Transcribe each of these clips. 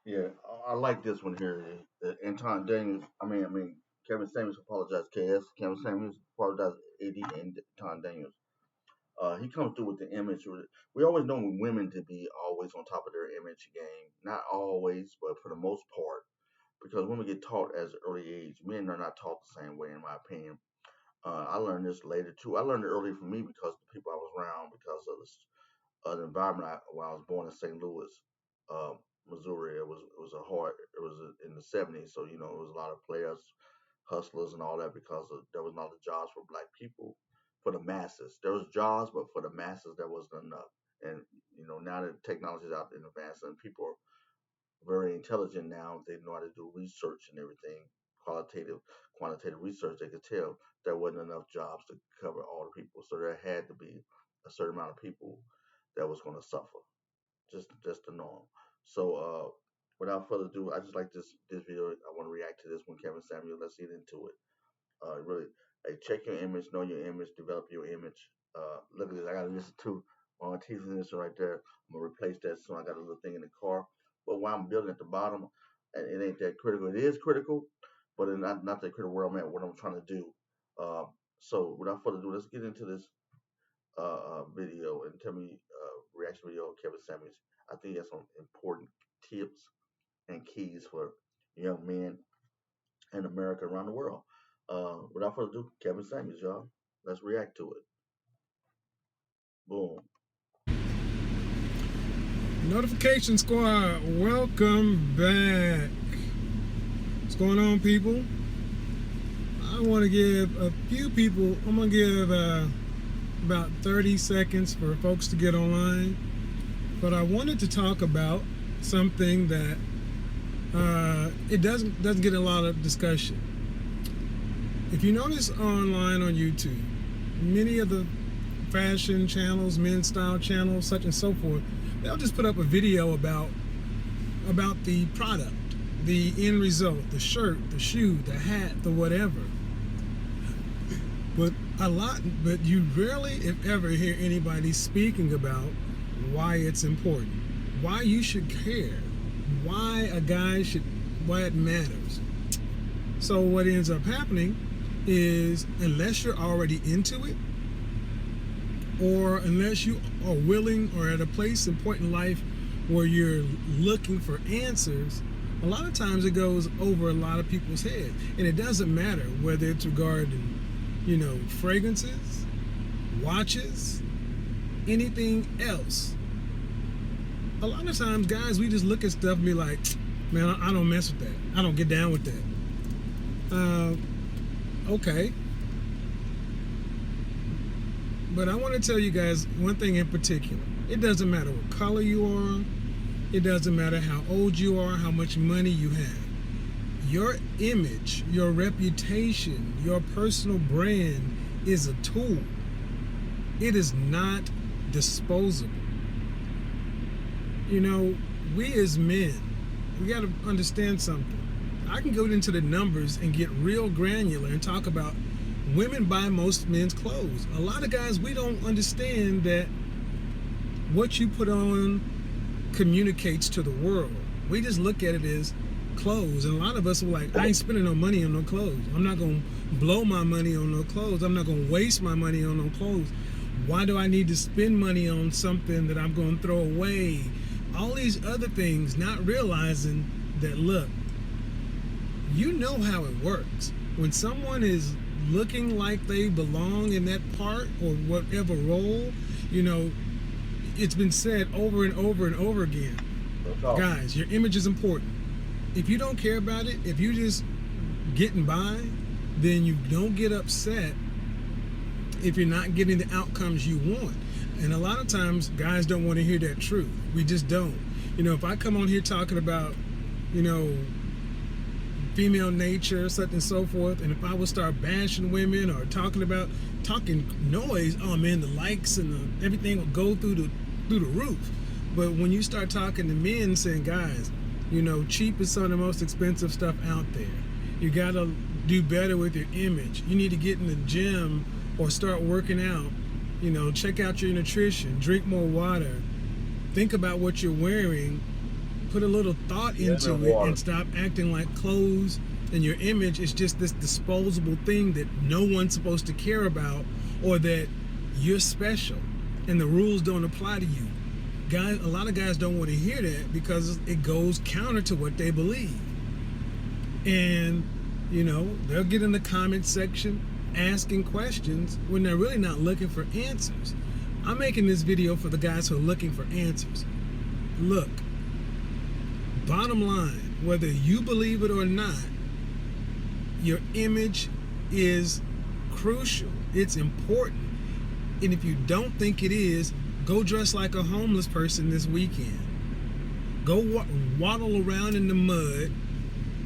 Yeah, I like this one here. Anton Daniels, Kevin Samuels apologized. KS, Kevin Samuels apologized. AD and Anton Daniels. He comes through with the image. We always know women to be always on top of their image game. Not always, but for the most part, because women get taught as an early age. Men are not taught the same way, in my opinion. I learned this later too. I learned it early from me because the people I was around, because of the environment. When I was born in St. Louis, uh, Missouri, it was a hard. It was in the '70s, so it was a lot of players, hustlers, and all that because there was not the jobs for black people, for the masses. There was jobs, but for the masses, there wasn't enough. And now that technology is out in advance and people are very intelligent now. They know how to do research and everything, qualitative, quantitative research. They could tell there wasn't enough jobs to cover all the people, so there had to be a certain amount of people that was going to suffer. Just the norm. So without further ado, I just like this video. I want to react to this one, Kevin Samuel. Let's get into it. Really, hey, check your image, know your image, develop your image. Look at this. I got to listen to my teasing this right there. I'm gonna replace that soon. I got a little thing in the car, but while I'm building at the bottom, and it ain't that critical. It is critical, but it's not that critical where I'm at, what I'm trying to do. Uh, so without further ado, let's get into this video and tell me reaction video of Kevin Samuels. I think he has some important tips and keys for young men in America around the world. Without further ado, Kevin Samuels, y'all. Let's react to it. Boom. Notification Squad, welcome back. What's going on, people? I want to give a few people, I'm going to give about 30 seconds for folks to get online. But I wanted to talk about something that it doesn't get a lot of discussion. If you notice online on YouTube, many of the fashion channels, men's style channels, such and so forth, they'll just put up a video about the product, the end result, the shirt, the shoe, the hat, the whatever. But you rarely, if ever, hear anybody speaking about why it's important, why you should care, why it matters. So what ends up happening is, unless you're already into it, or unless you are willing or at a place and point in life where you're looking for answers, a lot of times it goes over a lot of people's heads. And it doesn't matter whether it's regarding, fragrances, watches, anything else. A lot of times, guys, we just look at stuff and be like, man, I don't mess with that. I don't get down with that. Okay. But I want to tell you guys one thing in particular. It doesn't matter what color you are. It doesn't matter how old you are, how much money you have. Your image, your reputation, your personal brand is a tool. It is not disposable. We as men, we got to understand something. I can go into the numbers and get real granular and talk about women buy most men's clothes. A lot of guys, we don't understand that what you put on communicates to the world. We just look at it as clothes. And a lot of us are like, I ain't spending no money on no clothes. I'm not going to blow my money on no clothes. I'm not going to waste my money on no clothes. Why do I need to spend money on something that I'm going to throw away? All these other things, not realizing that, look, you know how it works. When someone is looking like they belong in that part or whatever role, it's been said over and over and over again. Guys, your image is important. If you don't care about it, if you just getting by, then you don't get upset if you're not getting the outcomes you want. And a lot of times, guys don't want to hear that truth. We just don't. If I come on here talking about, female nature, such and so forth, and if I would start bashing women or talking noise, oh man, the likes and everything will go through the roof. But when you start talking to men, saying, guys, cheap is some of the most expensive stuff out there. You gotta do better with your image. You need to get in the gym or start working out. Check out your nutrition, drink more water, think about what you're wearing, put a little thought Yeah, into and it water. and stop acting like clothes and your image is just this disposable thing that no one's supposed to care about, or that you're special and the rules don't apply to you. Guys, a lot of guys don't want to hear that because it goes counter to what they believe. And they'll get in the comment section asking questions when they're really not looking for answers. I'm making this video for the guys who are looking for answers. Look, bottom line, whether you believe it or not, your image is crucial. It's important. And if you don't think it is, go dress like a homeless person this weekend. Go waddle around in the mud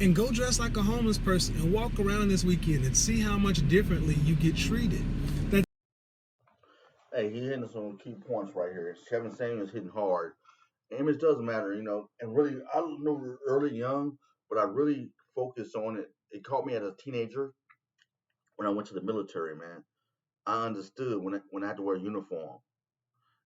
and go dress like a homeless person and walk around this weekend and see how much differently you get treated. That's Hey, he hitting some key points right here. Kevin Samuels hitting hard. Image does matter, and really, I know early young, but I really focused on it. It caught me as a teenager when I went to the military, man. I understood when I had to wear a uniform.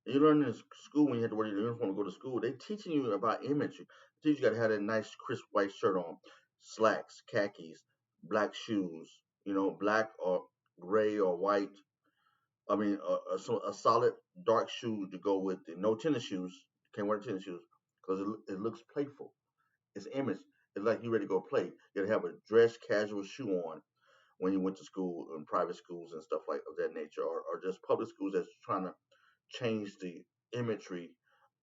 You learn in school when you have to wear your uniform to go to school. They teaching you about image. They teach you got to have that nice crisp white shirt on, slacks, khakis, black shoes. Black or gray or white. I mean, a solid dark shoe to go with it. No tennis shoes. Can't wear tennis shoes because it looks playful. It's image. It's like you ready to go play. You gotta have a dress casual shoe on when you went to school and private schools and stuff like of that nature, or just public schools that's trying to change the imagery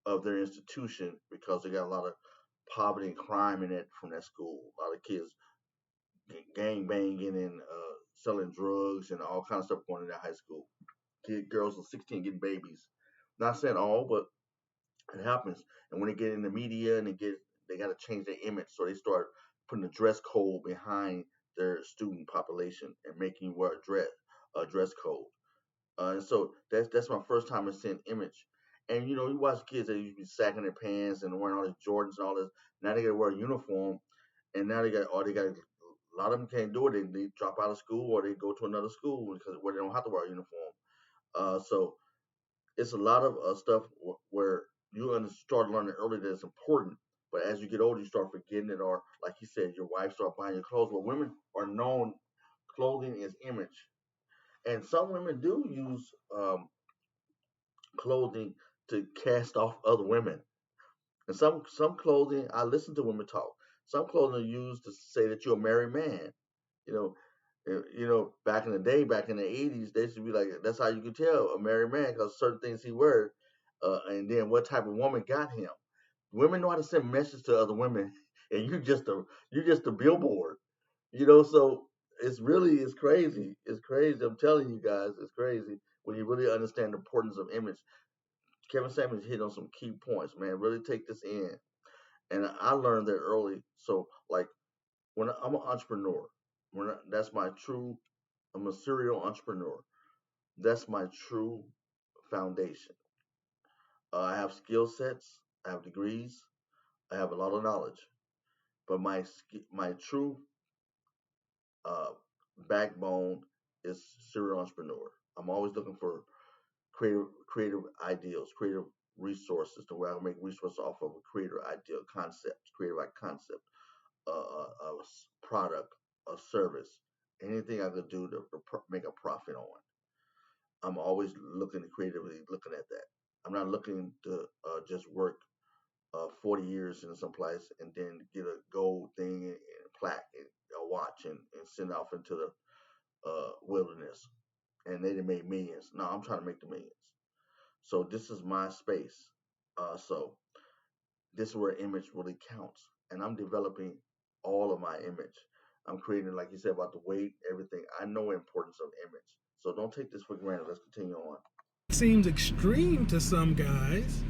of their institution because they got a lot of poverty and crime in it from that school. A lot of kids gang banging and selling drugs and all kinds of stuff going into high school. Girls are 16 getting babies. Not saying all, but it happens. And when they get in the media and they got to change their image, so they start putting a dress code behind their student population and making you wear a dress code. And so that's my first time in seeing image. And you watch kids that used to be sagging their pants and wearing all these Jordans and all this. Now they got to wear a uniform, and now they got a lot of them can't do it. They drop out of school or they go to another school because where they don't have to wear a uniform. So it's a lot of stuff where you start learning early that it's important. But as you get older, you start forgetting it, or like you said, your wife start buying your clothes. But women are known clothing is image, and some women do use clothing to cast off other women. And some clothing, I listen to women talk. Some clothing are used to say that you're a married man. You know, back in the day, back in the '80s, they should be like that's how you could tell a married man because certain things he wear, and then what type of woman got him. Women know how to send messages to other women, and you just a billboard. So it's crazy. It's crazy. I'm telling you guys, it's crazy when you really understand the importance of image. Kevin Samuels hit on some key points, man. Really take this in, and I learned that early. So like when I'm an entrepreneur, that's my true. I'm a serial entrepreneur. That's my true foundation. I have skill sets. I have degrees. I have a lot of knowledge. But my true uh, backbone is serial entrepreneur. I'm always looking for creative ideals, creative resources to where I can make resources off of a creative ideal concept, a product, a service, anything I could do to make a profit on. I'm always looking creatively looking at that. I'm not looking to just work 40 years in some place and then get a gold thing and a plaque and a watch and send off into the wilderness. And they done made millions. No, I'm trying to make the millions. So this is my space. So this is where image really counts. And I'm developing all of my image. I'm creating, like you said, about the weight, everything. I know importance of image. So don't take this for granted. Let's continue on. seems extreme to some guys.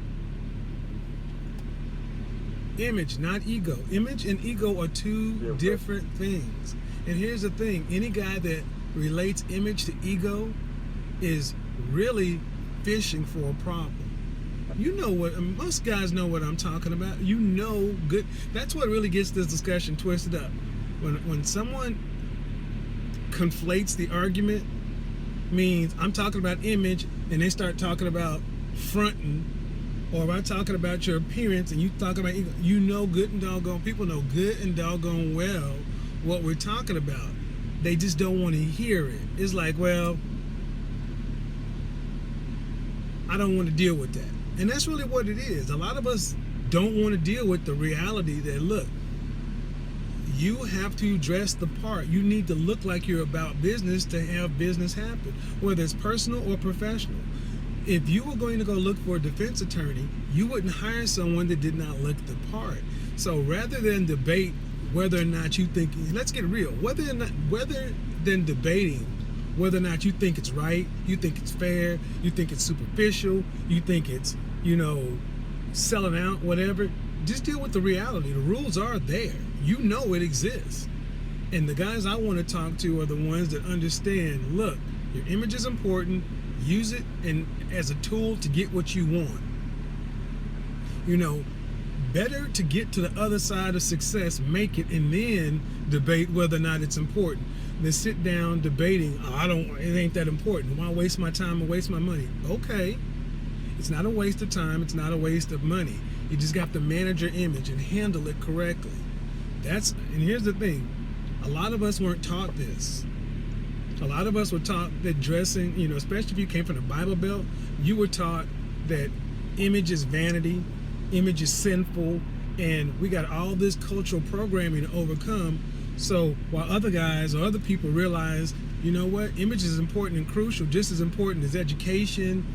Image, not ego. Image and ego are two different things. And here's the thing, any guy that relates image to ego is really fishing for a problem. Most guys know what I'm talking about. Good. That's what really gets this discussion twisted up. When someone conflates the argument, means I'm talking about image and they start talking about fronting Or if I'm talking about your appearance and you talk about, you know, good and doggone, people know good and doggone well what we're talking about. They just don't want to hear it. It's like, well, I don't want to deal with that. And that's really what it is. A lot of us don't want to deal with the reality that, look, you have to dress the part. You need to look like you're about business to have business happen, whether it's personal or professional. If you were going to go look for a defense attorney, you wouldn't hire someone that did not look the part. So rather than debate whether or not you think, let's get real, whether than debating whether or not you think it's right, you think it's fair, you think it's superficial, you think it's, you know, selling out, whatever, just deal with the reality. The rules are there. You know it exists. And the guys I want to talk to are the ones that understand, look, your image is important. Use it and as a tool to get what you want. You know, better to get to the other side of success, make it, and then debate whether or not it's important. Then sit down debating, oh, it ain't that important. Why waste my time and waste my money? Okay. It's not a waste of time, it's not a waste of money. You just got to manage your image and handle it correctly. And here's the thing, a lot of us weren't taught this. A lot of us were taught that dressing, you know, especially if you came from the Bible Belt, you were taught that image is vanity, image is sinful, and we got all this cultural programming to overcome. So while other guys or other people realize, you know what, image is important and crucial, just as important as education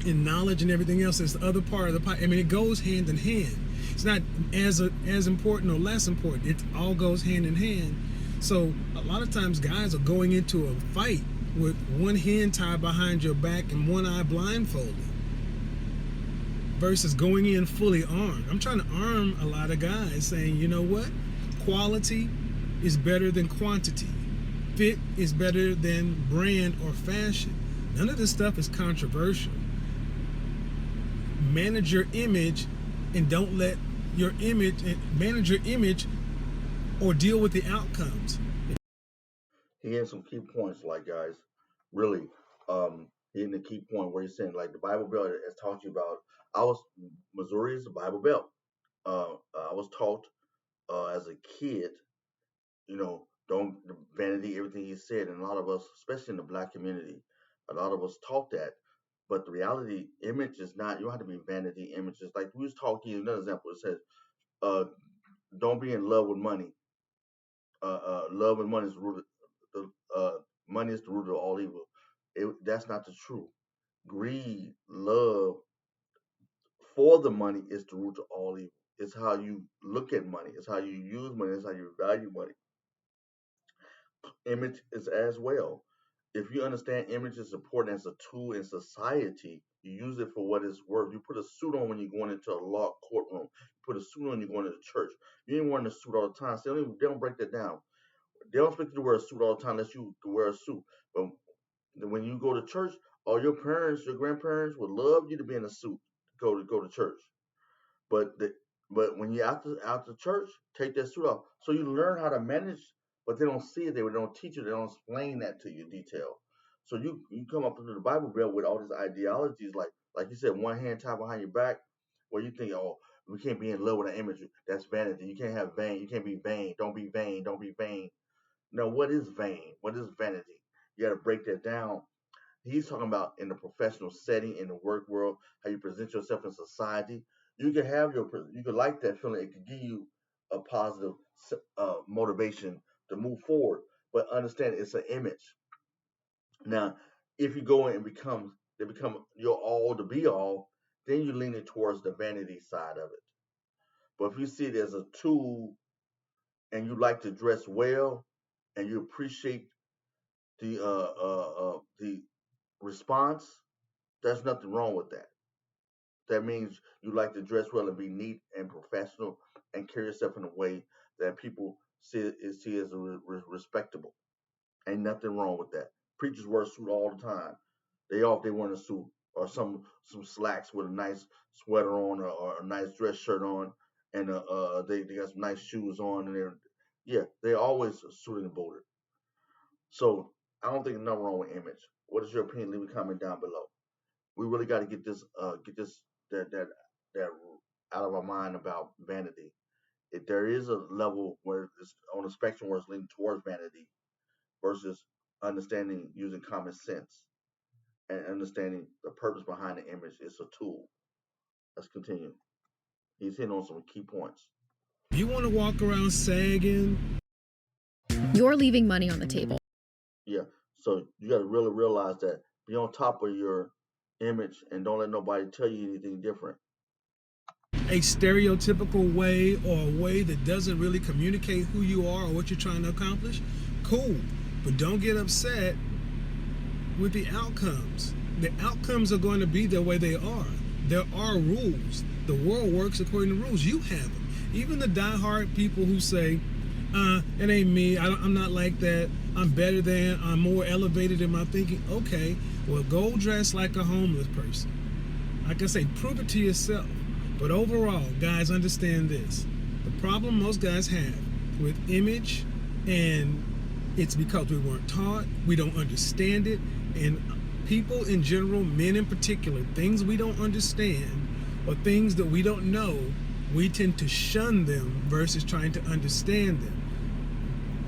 and knowledge and everything else, is the other part of the pie. I mean, it goes hand in hand. It's not as important or less important. It all goes hand in hand. So a lot of times guys are going into a fight with one hand tied behind your back and one eye blindfolded versus going in fully armed. I'm trying to arm a lot of guys saying, you know what? Quality is better than quantity. Fit is better than brand or fashion. None of this stuff is controversial. Manage your image and don't let your image, manage your image or deal with the outcomes. He had some key points, like guys, really. He had the key point where he's saying, like the Bible Belt has taught you about. I was Missouri is the Bible Belt. I was taught as a kid, you know, don't vanity everything he said, and a lot of us, especially in the black community, a lot of us taught that. But the reality, image is not. You don't have to be vanity images. Like we was talking. Another example. It says, uh, "Don't be in love with money. Love and money is rooted. The money is the root of all evil." That's not the truth. Greed, love for the money is the root of all evil. It's how you look at money. It's how you use money. It's how you value money. Image is as well. If you understand image is important as a tool in society, you use it for what it's worth. You put a suit on when you're going into a law courtroom. You put a suit on when you're going to the church. You ain't wearing a suit all the time. So they don't break that down. They don't expect you to wear a suit all the time unless you can wear a suit. But when you go to church, all your parents, your grandparents would love you to be in a suit to go to church. But but when you're out the church, take that suit off. So you learn how to manage, but they don't see it. They don't teach you. They don't explain that to you in detail. So you come up into the Bible Belt with all these ideologies, like you said, one hand tied behind your back, where you think, oh, we can't be in love with that image. That's vanity. You can't have vain. You can't be vain. Don't be vain. Don't be vain. No, what is vain? What is vanity? You got to break that down. He's talking about in the professional setting, in the work world, how you present yourself in society. You can have you can like that feeling. It can give you a positive motivation to move forward. But understand it's an image. Now, if you go in and they become your all to be all, then you're leaning towards the vanity side of it. But if you see it as a tool and you like to dress well and you appreciate the response, there's nothing wrong with that. That means you like to dress well and be neat and professional and carry yourself in a way that people see as respectable. Ain't nothing wrong with that. Preachers wear a suit all the time. They wear a suit or some slacks with a nice sweater on or a nice dress shirt on, and they got some nice shoes on, and they always suited and booted. So I don't think there's nothing wrong with image. What is your opinion? Leave a comment down below. We really got to get this that out of our mind about vanity. If there is a level where it's on a spectrum where it's leaning towards vanity versus understanding using common sense and understanding the purpose behind the image. It's a tool. Let's continue. He's hitting on some key points. You want to walk around sagging? You're leaving money on the table. Yeah. So you got to really realize that. Be on top of your image and don't let nobody tell you anything different. A stereotypical way or a way that doesn't really communicate who you are or what you're trying to accomplish, cool. But don't get upset with the outcomes. The outcomes are going to be the way they are. There are rules. The world works according to rules. You have them. Even the diehard people who say, it ain't me, I'm not like that, I'm better than, I'm more elevated in my thinking. Okay, well, go dress like a homeless person. Like I say, prove it to yourself. But overall, guys, understand this. The problem most guys have with image, and it's because we weren't taught, we don't understand it, and people in general, men in particular, things we don't understand or things that we don't know, we tend to shun them versus trying to understand them.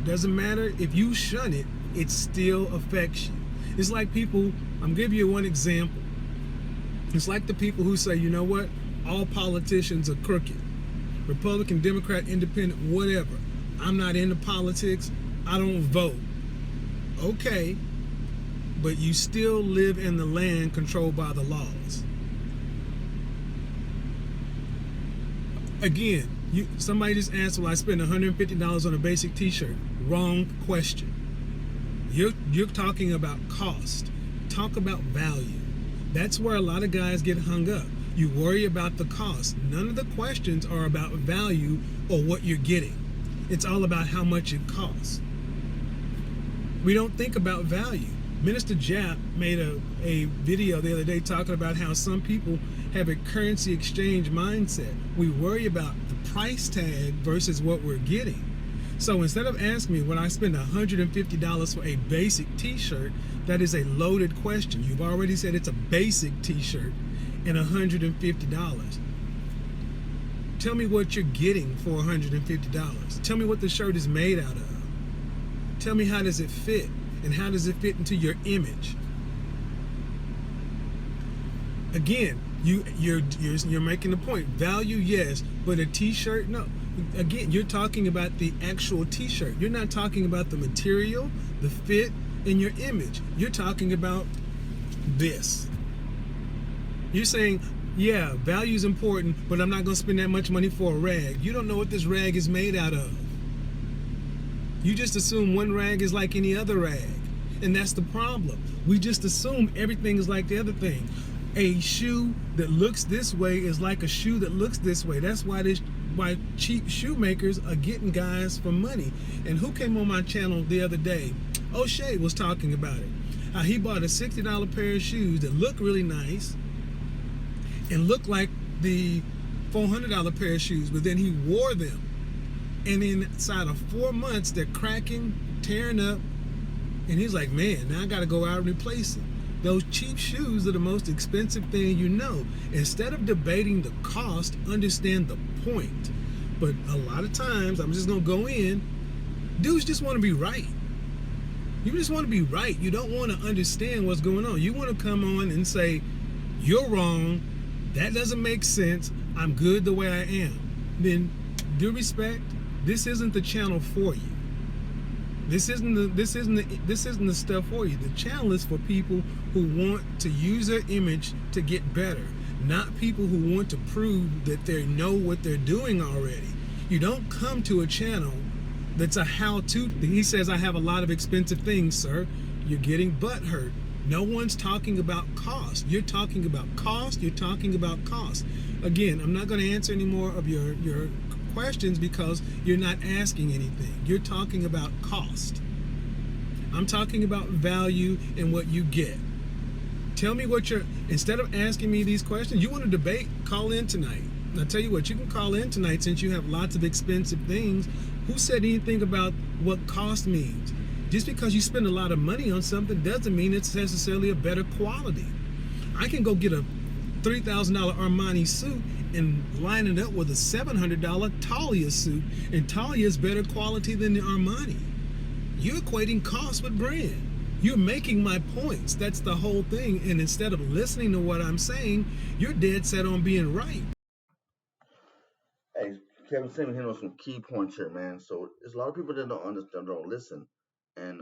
Doesn't matter if you shun it, it still affects you. It's like people, I'm giving you one example. It's like the people who say, you know what, all politicians are crooked. Republican, Democrat, Independent, whatever. I'm not into politics. I don't vote. Okay, but you still live in the land controlled by the laws. Again, somebody just asked, well, I spent $150 on a basic t-shirt. Wrong question. You're talking about cost. Talk about value. That's where a lot of guys get hung up. You worry about the cost. None of the questions are about value or what you're getting. It's all about how much it costs. We don't think about value. Minister Jap made a video the other day talking about how some people have a currency exchange mindset. We worry about the price tag versus what we're getting. So instead of asking me, when I spend $150 for a basic t-shirt, that is a loaded question. You've already said it's a basic t-shirt and $150. Tell me what you're getting for $150. Tell me what the shirt is made out of. Tell me, how does it fit? And how does it fit into your image? Again, you're making the point. Value, yes, but a t-shirt, no. Again, you're talking about the actual t-shirt. You're not talking about the material, the fit, and your image. You're talking about this. You're saying, yeah, value is important, but I'm not going to spend that much money for a rag. You don't know what this rag is made out of. You just assume one rag is like any other rag. And that's the problem. We just assume everything is like the other thing. A shoe that looks this way is like a shoe that looks this way. That's why cheap shoemakers are getting guys for money. And who came on my channel the other day? O'Shea was talking about it. How he bought a $60 pair of shoes that look really nice and looked like the $400 pair of shoes, but then he wore them. And inside of 4 months, they're cracking, tearing up. And he's like, man, now I got to go out and replace them. Those cheap shoes are the most expensive thing you know. Instead of debating the cost, understand the point. But a lot of times, I'm just going to go in, dudes just want to be right. You just want to be right. You don't want to understand what's going on. You want to come on and say, you're wrong, that doesn't make sense, I'm good the way I am. Then, due respect, this isn't the channel for you. This isn't the stuff for you. The channel is for people who want to use their image to get better, not people who want to prove that they know what they're doing already. You don't come to a channel that's a how-to. He says, I have a lot of expensive things, sir. You're getting butt hurt. No one's talking about cost. You're talking about cost. You're talking about cost. Again, I'm not going to answer any more of your questions because you're not asking anything. You're talking about cost. I'm talking about value and what you get. Tell me what instead of asking me these questions, you want to debate, call in tonight. I'll tell you what, you can call in tonight since you have lots of expensive things. Who said anything about what cost means? Just because you spend a lot of money on something doesn't mean it's necessarily a better quality. I can go get a $3,000 Armani suit and line it up with a $700 Talia suit, and Talia is better quality than the Armani. You're equating cost with brand. You're making my points. That's the whole thing. And instead of listening to what I'm saying, you're dead set on being right. Hey, Kevin Samuel hit on some key points here, man. So there's a lot of people that don't understand, don't listen. And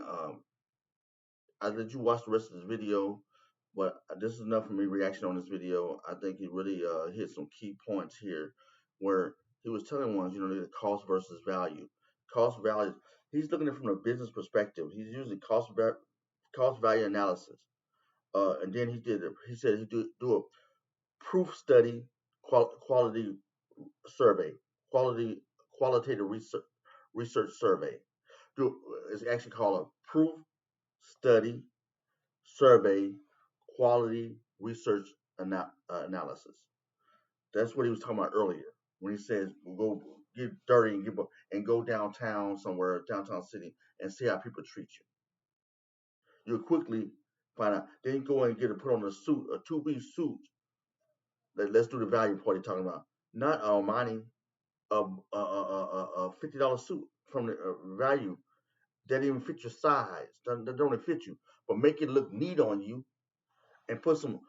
I let you watch the rest of this video, but this is enough for me reaction on this video. I think he really hit some key points here where he was telling ones, the cost versus value. Cost value, he's looking at it from a business perspective. He's using cost value analysis. And then he said he do a proof study, quality survey, quality qualitative research survey. It's actually called a proof study survey quality research analysis. That's what he was talking about earlier when he says go get dirty and go downtown somewhere, downtown city, and see how people treat you. You'll quickly find out. Then you go and put on a suit, a 2B suit. Let's do the value part he's talking about. Not Armani, a $50 suit from the value that even fit your size. That don't even fit you, but make it look neat on you, and put some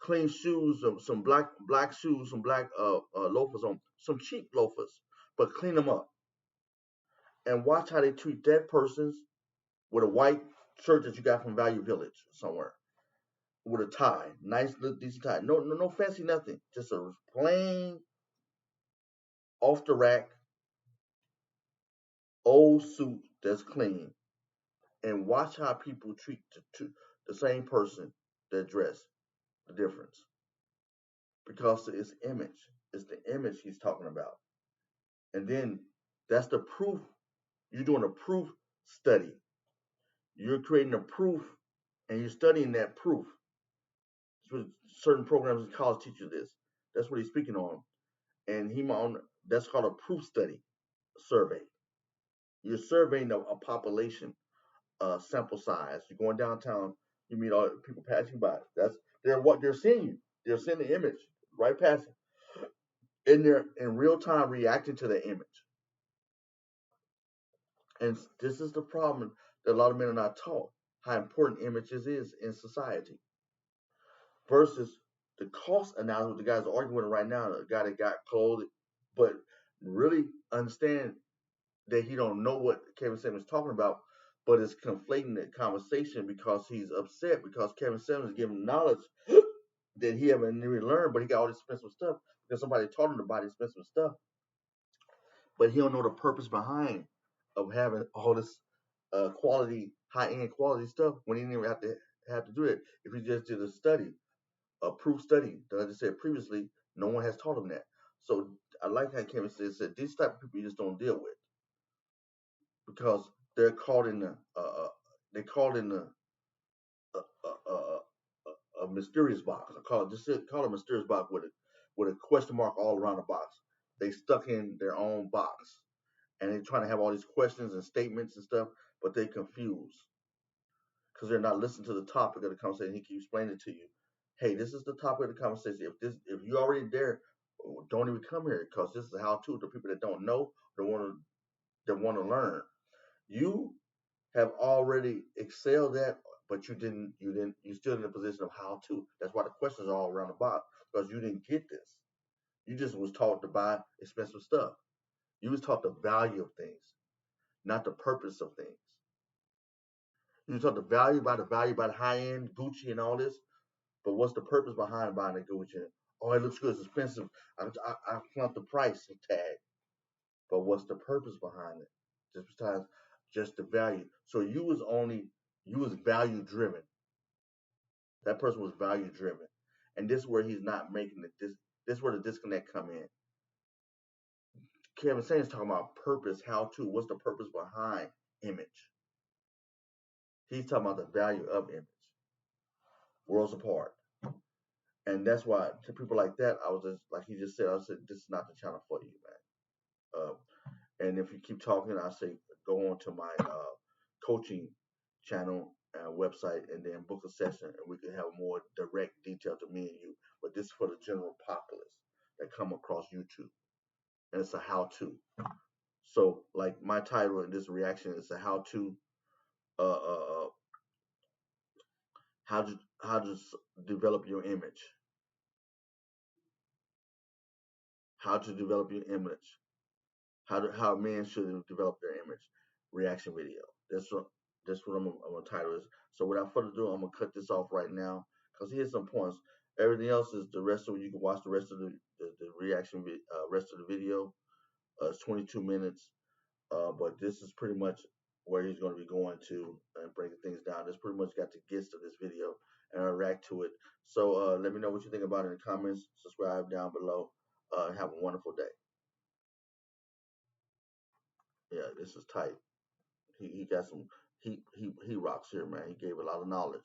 clean shoes, some black shoes, some black loafers on, some cheap loafers, but clean them up, and watch how they treat that person's with a white shirt that you got from Value Village somewhere, with a tie, nice decent tie, no fancy nothing, just a plain off the rack old suit that's clean, and watch how people treat the same person that dress, the difference, because it's image. It's the image he's talking about. And then that's the proof. You're doing a proof study. You're creating a proof, and you're studying that proof. Certain programs in college teach you this. That's what he's speaking on. And that's called a proof study survey. You're surveying a population sample size. You're going downtown, you meet all the people passing by. They're seeing you. They're seeing the image right passing. And they're in real time reacting to the image. And this is the problem that a lot of men are not taught, how important images is in society. Versus the cost analysis, the guys are arguing right now, the guy that got clothes, but really understand that he don't know what Kevin Samuels is talking about, but it's conflating the conversation because he's upset because Kevin Samuels is giving knowledge that he haven't really learned, but he got all this expensive stuff because somebody taught him to buy the expensive stuff, but he don't know the purpose behind of having all this quality, high end quality stuff when he didn't even have to do it. If he just did a study, a proof study that I just said previously, no one has taught him that. So I like how Kevin said these type of people you just don't deal with because they're caught in the a mysterious box. I call it a mysterious box with a question mark all around the box. They stuck in their own box and they're trying to have all these questions and statements and stuff, but they confuse because they're not listening to the topic of the conversation. He can explain it to you. Hey, this is the topic of the conversation. If you're already there, don't even come here because this is how to. The people that don't know, that want to learn. You have already excelled at, but you're still in the position of how to. That's why the questions are all around the box because you didn't get this. You just was taught to buy expensive stuff. You was taught the value of things, not the purpose of things. You was taught the high end Gucci and all this, but what's the purpose behind buying a Gucci? Oh, it looks good, it's expensive. I want the price tag, but what's the purpose behind it? Just besides just the value. So you was value driven. That person was value driven, and this is where he's not making it. This is where the disconnect come in. Kevin Samuels talking about purpose, how to, what's the purpose behind image. He's talking about the value of image. Worlds apart. And that's why to people like that, I was just like he just said, I said, this is not the channel for you, man. And if you keep talking, I say go on to my coaching channel website and then book a session and we can have more direct detail to me and you but this is for the general populace that come across YouTube, and it's a how-to. So, like my title in this reaction is a how-to, how to develop your image, how to develop your image, how men should develop their image. Reaction video. That's what I'm gonna title this. So without further ado, I'm gonna cut this off right now because he has some points. Everything else is the rest of you can watch the rest of the reaction rest of the video. It's 22 minutes. But this is pretty much where he's going to be going to and breaking things down. This pretty much got the gist of this video, and I react to it. So let me know what you think about it in the comments. Subscribe down below. Have a wonderful day. Yeah, this is tight. He got some he rocks here, man. He gave a lot of knowledge.